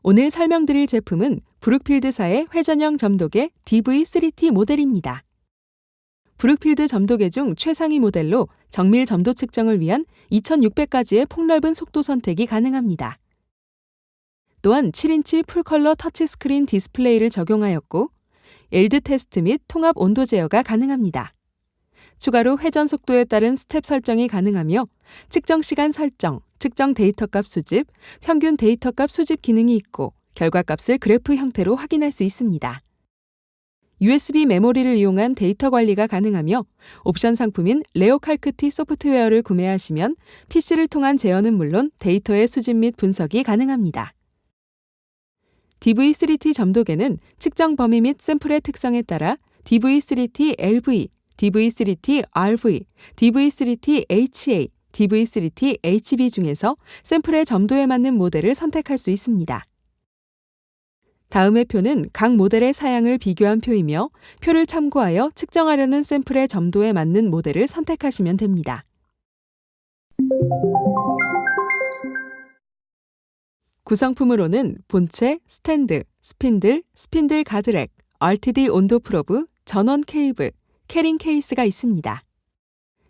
오늘 설명드릴 제품은 브룩필드사의 회전형 점도계 DV3T 모델입니다. 브룩필드 점도계 중 최상위 모델로 정밀 점도 측정을 위한 2600가지의 폭넓은 속도 선택이 가능합니다. 또한 7인치 풀컬러 터치스크린 디스플레이를 적용하였고 엘드 테스트 및 통합 온도 제어가 가능합니다. 추가로 회전 속도에 따른 스텝 설정이 가능하며 측정 시간 설정, 측정 데이터값 수집, 평균 데이터값 수집 기능이 있고 결과값을 그래프 형태로 확인할 수 있습니다. USB 메모리를 이용한 데이터 관리가 가능하며 옵션 상품인 레오칼크티 소프트웨어를 구매하시면 PC를 통한 제어는 물론 데이터의 수집 및 분석이 가능합니다. DV3T 점도계는 측정 범위 및 샘플의 특성에 따라 DV3T LV, DV3T RV, DV3T HA, DV3T HB 중에서 샘플의 점도에 맞는 모델을 선택할 수 있습니다. 다음의 표는 각 모델의 사양을 비교한 표이며 표를 참고하여 측정하려는 샘플의 점도에 맞는 모델을 선택하시면 됩니다. 구성품으로는 본체, 스탠드, 스핀들, 스핀들 가드렉, RTD 온도 프로브, 전원 케이블, 캐링 케이스가 있습니다.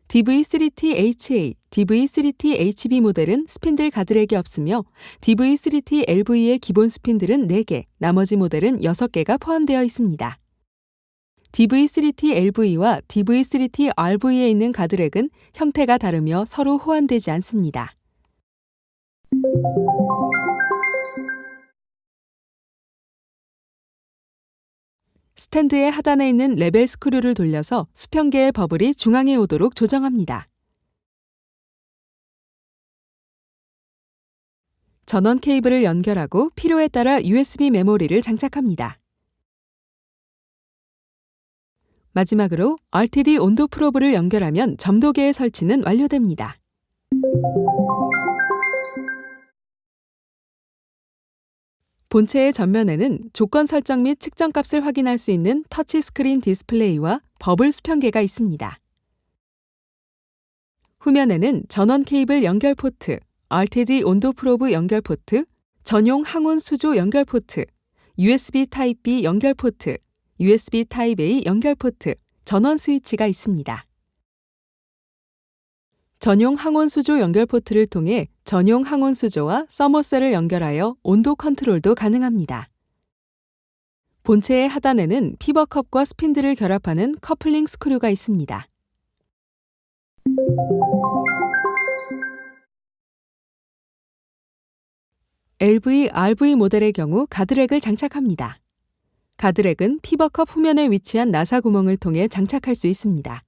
DV3T HA, DV3T HB 모델은 스핀들 가드렉이 없으며 DV3T LV의 기본 스핀들은 4개, 나머지 모델은 6개가 포함되어 있습니다. DV3T LV와 DV3T RV에 있는 가드렉은 형태가 다르며 서로 호환되지 않습니다. 스탠드의 하단에 있는 레벨 스크류를 돌려서 수평계의 버블이 중앙에 오도록 조정합니다. 전원 케이블을 연결하고 필요에 따라 USB 메모리를 장착합니다. 마지막으로 RTD 온도 프로브를 연결하면 점도계의 설치는 완료됩니다. 본체의 전면에는 조건 설정 및 측정값을 확인할 수 있는 터치스크린 디스플레이와 버블 수평계가 있습니다. 후면에는 전원 케이블 연결 포트, RTD 온도 프로브 연결 포트, 전용 항온 수조 연결 포트, USB 타입B 연결 포트, USB 타입A 연결 포트, 전원 스위치가 있습니다. 전용 항온 수조 연결 포트를 통해 전용 항온 수조와 서머셀을 연결하여 온도 컨트롤도 가능합니다. 본체의 하단에는 피버컵과 스핀들을 결합하는 커플링 스크류가 있습니다. LV, RV 모델의 경우 가드렉을 장착합니다. 가드렉은 피버컵 후면에 위치한 나사 구멍을 통해 장착할 수 있습니다.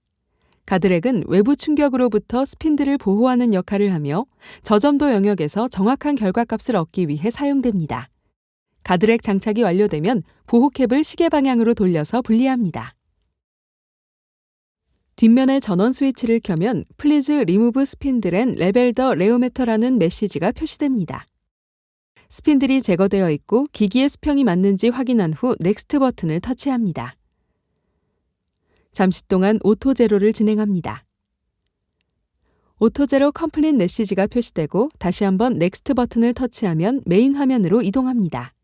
가드렉은 외부 충격으로부터 스핀들을 보호하는 역할을 하며 저점도 영역에서 정확한 결과값을 얻기 위해 사용됩니다. 가드렉 장착이 완료되면 보호캡을 시계 방향으로 돌려서 분리합니다. 뒷면의 전원 스위치를 켜면 Please remove spindle and level the reometer라는 메시지가 표시됩니다. 스핀들이 제거되어 있고 기기의 수평이 맞는지 확인한 후 넥스트 버튼을 터치합니다. 잠시 동안 오토 제로를 진행합니다. 오토 제로 컴플릿 메시지가 표시되고 다시 한번 넥스트 버튼을 터치하면 메인 화면으로 이동합니다.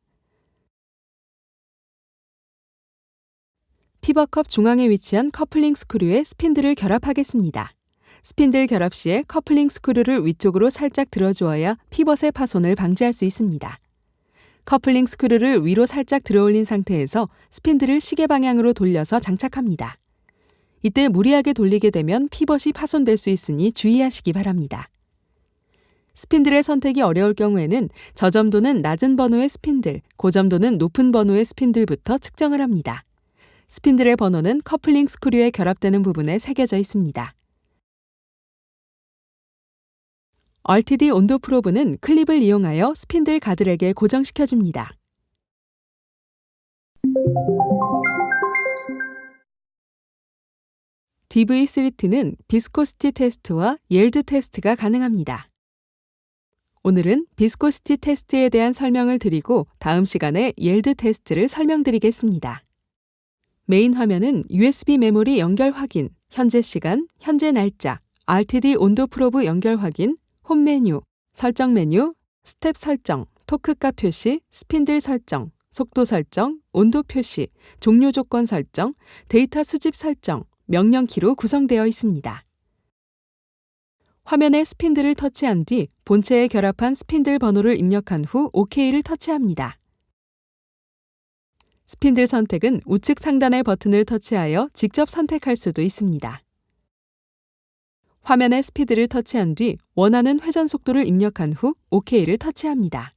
피버컵 중앙에 위치한 커플링 스크류에 스핀들을 결합하겠습니다. 스핀들 결합 시에 커플링 스크류를 위쪽으로 살짝 들어주어야 피벗의 파손을 방지할 수 있습니다. 커플링 스크류를 위로 살짝 들어올린 상태에서 스핀들을 시계 방향으로 돌려서 장착합니다. 이때 무리하게 돌리게 되면 피벗이 파손될 수 있으니 주의하시기 바랍니다. 스핀들의 선택이 어려울 경우에는 저점도는 낮은 번호의 스핀들, 고점도는 높은 번호의 스핀들부터 측정을 합니다. 스핀들의 번호는 커플링 스크류에 결합되는 부분에 새겨져 있습니다. RTD 온도 프로브는 클립을 이용하여 스핀들 가드렉에 고정시켜줍니다. DV3T는 비스코시티 테스트와 옐드 테스트가 가능합니다. 오늘은 비스코시티 테스트에 대한 설명을 드리고 다음 시간에 옐드 테스트를 설명드리겠습니다. 메인 화면은 USB 메모리 연결 확인, 현재 시간, 현재 날짜, RTD 온도 프로브 연결 확인, 홈 메뉴, 설정 메뉴, 스텝 설정, 토크값 표시, 스핀들 설정, 속도 설정, 온도 표시, 종료 조건 설정, 데이터 수집 설정, 명령키로 구성되어 있습니다. 화면에 스핀들을 터치한 뒤 본체에 결합한 스핀들 번호를 입력한 후 OK를 터치합니다. 스핀들 선택은 우측 상단의 버튼을 터치하여 직접 선택할 수도 있습니다. 화면에 스피드를 터치한 뒤 원하는 회전 속도를 입력한 후 OK를 터치합니다.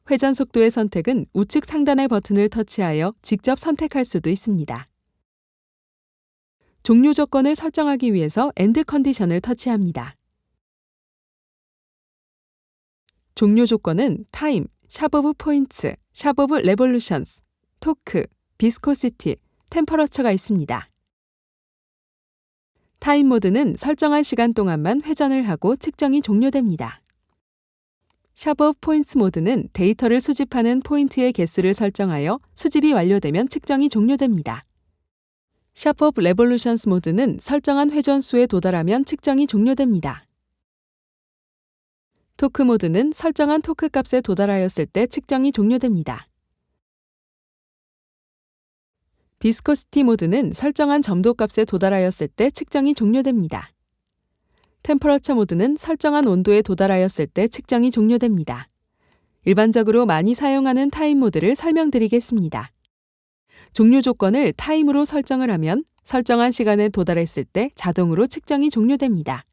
회전 속도의 선택은 우측 상단의 버튼을 터치하여 직접 선택할 수도 있습니다. 종료 조건을 설정하기 위해서 엔드 컨디션을 터치합니다. 종료 조건은 타임, 샵 오브 포인츠, 샵 오브 레볼루션스, 토크, 비스코시티, 템퍼러처가 있습니다. 타임 모드는 설정한 시간 동안만 회전을 하고 측정이 종료됩니다. 샵 오브 포인츠 모드는 데이터를 수집하는 포인트의 개수를 설정하여 수집이 완료되면 측정이 종료됩니다. 샵 오브 레볼루션스 모드는 설정한 회전수에 도달하면 측정이 종료됩니다. 토크 모드는 설정한 토크 값에 도달하였을 때 측정이 종료됩니다. 비스코시티 모드는 설정한 점도 값에 도달하였을 때 측정이 종료됩니다. 템퍼러처 모드는 설정한 온도에 도달하였을 때 측정이 종료됩니다. 일반적으로 많이 사용하는 타임 모드를 설명드리겠습니다. 종료 조건을 타임으로 설정을 하면 설정한 시간에 도달했을 때 자동으로 측정이 종료됩니다.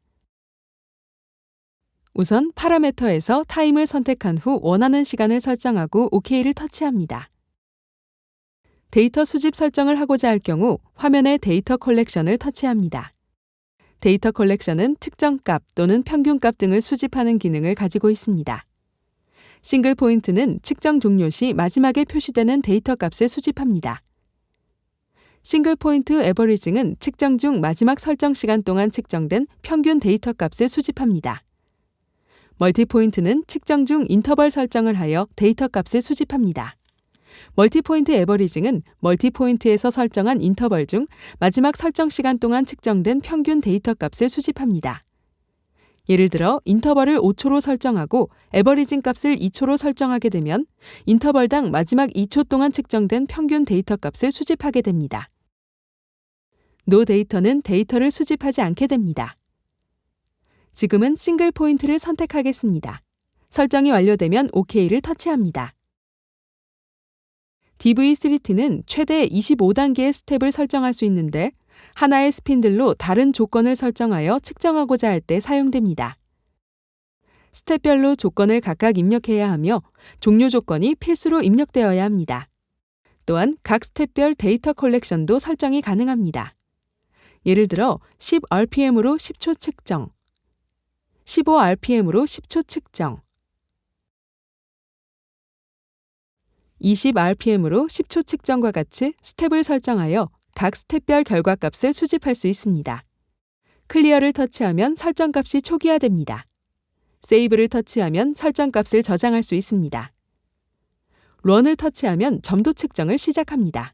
우선 파라미터에서 타임을 선택한 후 원하는 시간을 설정하고 OK를 터치합니다. 데이터 수집 설정을 하고자 할 경우 화면에 데이터 컬렉션을 터치합니다. 데이터 컬렉션은 측정값 또는 평균값 등을 수집하는 기능을 가지고 있습니다. 싱글 포인트는 측정 종료 시 마지막에 표시되는 데이터 값을 수집합니다. 싱글 포인트 에버리징은 측정 중 마지막 설정 시간 동안 측정된 평균 데이터 값을 수집합니다. 멀티 포인트는 측정 중 인터벌 설정을 하여 데이터 값을 수집합니다. 멀티 포인트 에버리징은 멀티 포인트에서 설정한 인터벌 중 마지막 설정 시간 동안 측정된 평균 데이터 값을 수집합니다. 예를 들어 인터벌을 5초로 설정하고 에버리징 값을 2초로 설정하게 되면 인터벌당 마지막 2초 동안 측정된 평균 데이터 값을 수집하게 됩니다. 노 데이터는 데이터를 수집하지 않게 됩니다. 지금은 싱글 포인트를 선택하겠습니다. 설정이 완료되면 OK를 터치합니다. DV3T는 최대 25단계의 스텝을 설정할 수 있는데 하나의 스핀들로 다른 조건을 설정하여 측정하고자 할 때 사용됩니다. 스텝별로 조건을 각각 입력해야 하며 종료 조건이 필수로 입력되어야 합니다. 또한 각 스텝별 데이터 컬렉션도 설정이 가능합니다. 예를 들어 10rpm으로 10초 측정, 15rpm으로 10초 측정, 20rpm으로 10초 측정과 같이 스텝을 설정하여 각 스텝별 결과값을 수집할 수 있습니다. 클리어를 터치하면 설정값이 초기화됩니다. 세이브를 터치하면 설정값을 저장할 수 있습니다. 런을 터치하면 점도 측정을 시작합니다.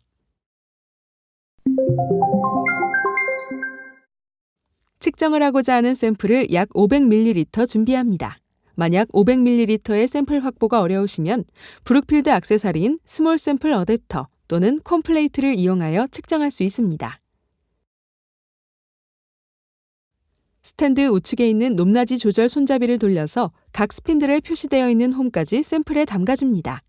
측정을 하고자 하는 샘플을 약 500ml 준비합니다. 만약 500ml의 샘플 확보가 어려우시면 브룩필드 액세서리인 스몰 샘플 어댑터 또는 콤플레이트를 이용하여 측정할 수 있습니다. 스탠드 우측에 있는 높낮이 조절 손잡이를 돌려서 각 스핀들에 표시되어 있는 홈까지 샘플에 담가줍니다.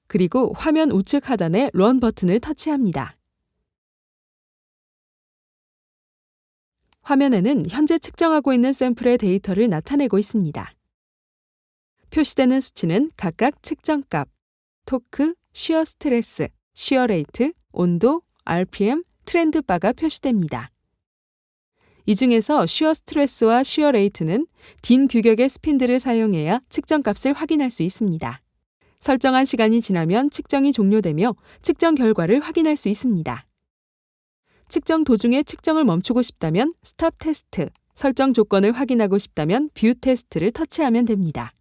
그리고 화면 우측 하단의 런 버튼을 터치합니다. 화면에는 현재 측정하고 있는 샘플의 데이터를 나타내고 있습니다. 표시되는 수치는 각각 측정값, 토크, 쉬어 스트레스, 쉬어 레이트, 온도, RPM, 트렌드 바가 표시됩니다. 이 중에서 쉬어 스트레스와 쉬어 레이트는 딘 규격의 스핀들을 사용해야 측정값을 확인할 수 있습니다. 설정한 시간이 지나면 측정이 종료되며 측정 결과를 확인할 수 있습니다. 측정 도중에 측정을 멈추고 싶다면 스탑 테스트, 설정 조건을 확인하고 싶다면 뷰 테스트를 터치하면 됩니다.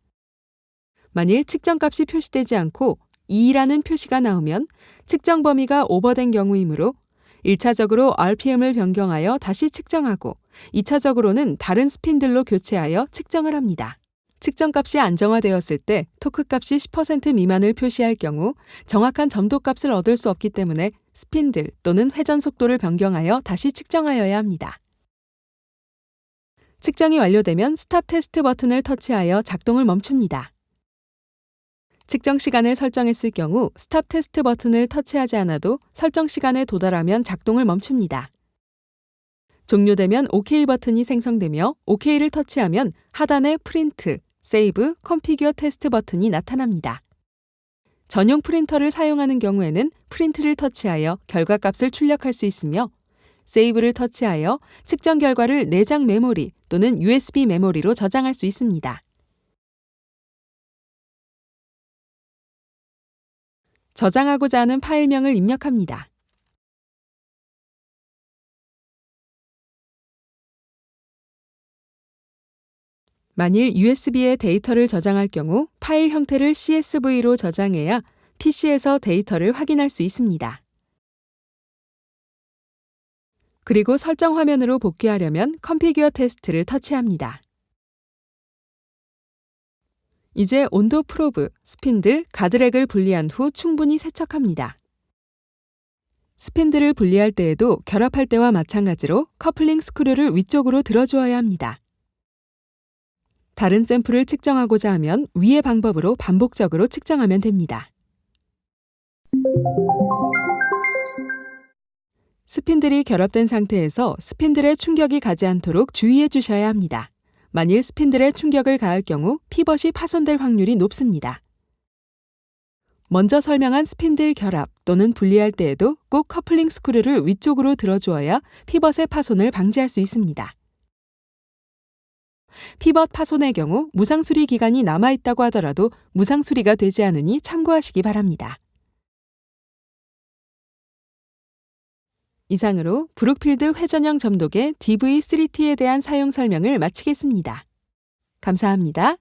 만일 측정값이 표시되지 않고 2라는 표시가 나오면 측정 범위가 오버된 경우이므로 1차적으로 RPM을 변경하여 다시 측정하고 2차적으로는 다른 스핀들로 교체하여 측정을 합니다. 측정값이 안정화되었을 때 토크값이 10% 미만을 표시할 경우 정확한 점도값을 얻을 수 없기 때문에 스핀들 또는 회전 속도를 변경하여 다시 측정하여야 합니다. 측정이 완료되면 스탑 테스트 버튼을 터치하여 작동을 멈춥니다. 측정 시간을 설정했을 경우 스탑 테스트 버튼을 터치하지 않아도 설정 시간에 도달하면 작동을 멈춥니다. 종료되면 OK 버튼이 생성되며 OK를 터치하면 하단에 프린트, 세이브, 컨피규어 테스트 버튼이 나타납니다. 전용 프린터를 사용하는 경우에는 프린트를 터치하여 결과값을 출력할 수 있으며 세이브를 터치하여 측정 결과를 내장 메모리 또는 USB 메모리로 저장할 수 있습니다. 저장하고자 하는 파일명을 입력합니다. 만일 USB에 데이터를 저장할 경우 파일 형태를 CSV로 저장해야 PC에서 데이터를 확인할 수 있습니다. 그리고 설정 화면으로 복귀하려면 컨피규어 테스트를 터치합니다. 이제 온도 프로브, 스핀들, 가드렉을 분리한 후 충분히 세척합니다. 스핀들을 분리할 때에도 결합할 때와 마찬가지로 커플링 스크류를 위쪽으로 들어주어야 합니다. 다른 샘플을 측정하고자 하면 위의 방법으로 반복적으로 측정하면 됩니다. 스핀들이 결합된 상태에서 스핀들의 충격이 가지 않도록 주의해 주셔야 합니다. 만일 스핀들에 충격을 가할 경우 피벗이 파손될 확률이 높습니다. 먼저 설명한 스핀들 결합 또는 분리할 때에도 꼭 커플링 스크류를 위쪽으로 들어주어야 피벗의 파손을 방지할 수 있습니다. 피벗 파손의 경우 무상수리 기간이 남아있다고 하더라도 무상수리가 되지 않으니 참고하시기 바랍니다. 이상으로 브룩필드 회전형 점도계 DV3T에 대한 사용 설명을 마치겠습니다. 감사합니다.